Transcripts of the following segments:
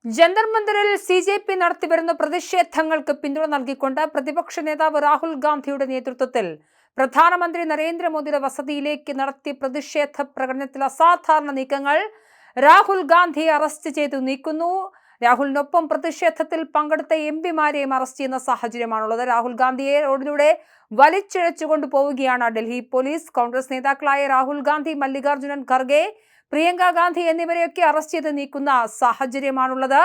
Jantar മന്ദിറിൽ CJP നടത്തിവരുന്ന പ്രതിഷേധങ്ങൾക്ക് പിന്തുണ നൽകിക്കൊണ്ട് പ്രതിപക്ഷ നേതാവ് രാഹുൽ ഗാന്ധിയുടെ നേതൃത്വത്തിൽ പ്രധാനമന്ത്രി നരേന്ദ്രമോദിയുടെ വസതിയിലേക്ക് നടത്തിയ പ്രതിഷേധ പ്രകടനത്തിൽ അസാധാരണ നീക്കങ്ങൾ. രാഹുൽ ഗാന്ധിയെ അറസ്റ്റ് ചെയ്തു നീക്കുന്നു. രാഹുലിനൊപ്പം പ്രതിഷേധത്തിൽ പങ്കെടുത്ത MPമാരെയും അറസ്റ്റ് ചെയ്യുന്ന സാഹചര്യമാണുള്ളത്. രാഹുൽ ഗാന്ധിയെ റോഡിലൂടെ വലിച്ചിഴച്ചുകൊണ്ട് പോവുകയാണ് ഡൽഹി പോലീസ്. കോൺഗ്രസ് നേതാക്കളായ രാഹുൽ ഗാന്ധി, മല്ലികാർജുനൻ ഖർഗെ, പ്രിയങ്ക ഗാന്ധി എന്നിവരെയൊക്കെ അറസ്റ്റ് ചെയ്ത് നീക്കുന്ന സാഹചര്യമാണുള്ളത്.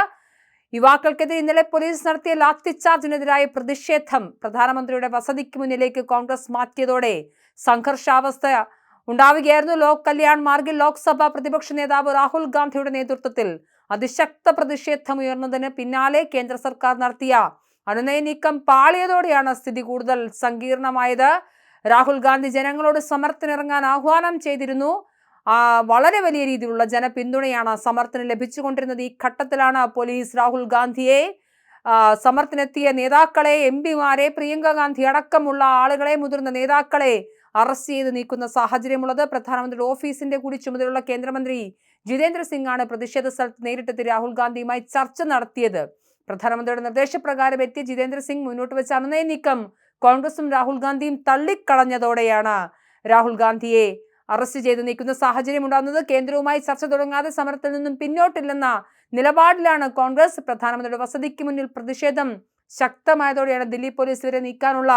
യുവാക്കൾക്കെതിരെ ഇന്നലെ പോലീസ് നടത്തിയ ലാത്തിച്ചാർജിനെതിരായ പ്രതിഷേധം പ്രധാനമന്ത്രിയുടെ വസതിക്ക് മുന്നിലേക്ക് കോൺഗ്രസ് മാറ്റിയതോടെ സംഘർഷാവസ്ഥ ഉണ്ടാവുകയായിരുന്നു. ലോക് കല്യാൺ മാർഗിൽ ലോക്സഭാ പ്രതിപക്ഷ നേതാവ് രാഹുൽ ഗാന്ധിയുടെ നേതൃത്വത്തിൽ അതിശക്ത പ്രതിഷേധം ഉയർന്നതിന് പിന്നാലെ കേന്ദ്ര സർക്കാർ നടത്തിയ അനുനയ നീക്കം പാളിയതോടെയാണ് സ്ഥിതി കൂടുതൽ സങ്കീർണമായത്. രാഹുൽ ഗാന്ധി ജനങ്ങളോട് സമരത്തിനിറങ്ങാൻ ആഹ്വാനം ചെയ്തിരുന്നു. വളരെ വലിയ രീതിയിലുള്ള ജനപിന്തുണയാണ് സമരത്തിന് ലഭിച്ചുകൊണ്ടിരുന്നത്. ഈ ഘട്ടത്തിലാണ് പോലീസ് രാഹുൽ ഗാന്ധിയെ, സമരത്തിനെത്തിയ നേതാക്കളെ, MPമാരെ, പ്രിയങ്ക ഗാന്ധി അടക്കമുള്ള ആളുകളെ, മുതിർന്ന നേതാക്കളെ അറസ്റ്റ് ചെയ്ത് നീക്കുന്ന സാഹചര്യമുള്ളത്. പ്രധാനമന്ത്രിയുടെ ഓഫീസിന്റെ കൂടി ചുമതലയുള്ള കേന്ദ്രമന്ത്രി ജിതേന്ദ്ര സിംഗ് ആണ് പ്രതിഷേധ സ്ഥലത്ത് നേരിട്ടെത്തി രാഹുൽ ഗാന്ധിയുമായി ചർച്ച നടത്തിയത്. പ്രധാനമന്ത്രിയുടെ നിർദ്ദേശപ്രകാരം എത്തിയ ജിതേന്ദ്ര സിംഗ് മുന്നോട്ട് വെച്ച അനുനയ നീക്കം കോൺഗ്രസും രാഹുൽ ഗാന്ധിയും തള്ളിക്കളഞ്ഞതോടെയാണ് രാഹുൽ ഗാന്ധിയെ അറസ്റ്റ് ചെയ്ത് നീക്കുന്ന സാഹചര്യം ഉണ്ടാകുന്നത്. കേന്ദ്രവുമായി ചർച്ച തുടങ്ങാതെ സമരത്തിൽ നിന്നും പിന്നോട്ടില്ലെന്ന നിലപാടിലാണ് കോൺഗ്രസ്. പ്രധാനമന്ത്രിയുടെ വസതിക്ക് മുന്നിൽ പ്രതിഷേധം ശക്തമായതോടെയാണ് ദില്ലി പോലീസ് ഇവരെ നീക്കാനുള്ള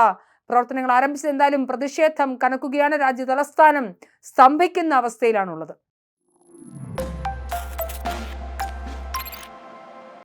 പ്രവർത്തനങ്ങൾ ആരംഭിച്ചത്. എന്തായാലും പ്രതിഷേധം കനക്കുകയാണ്. രാജ്യ തലസ്ഥാനം സ്തംഭിക്കുന്ന അവസ്ഥയിലാണുള്ളത്.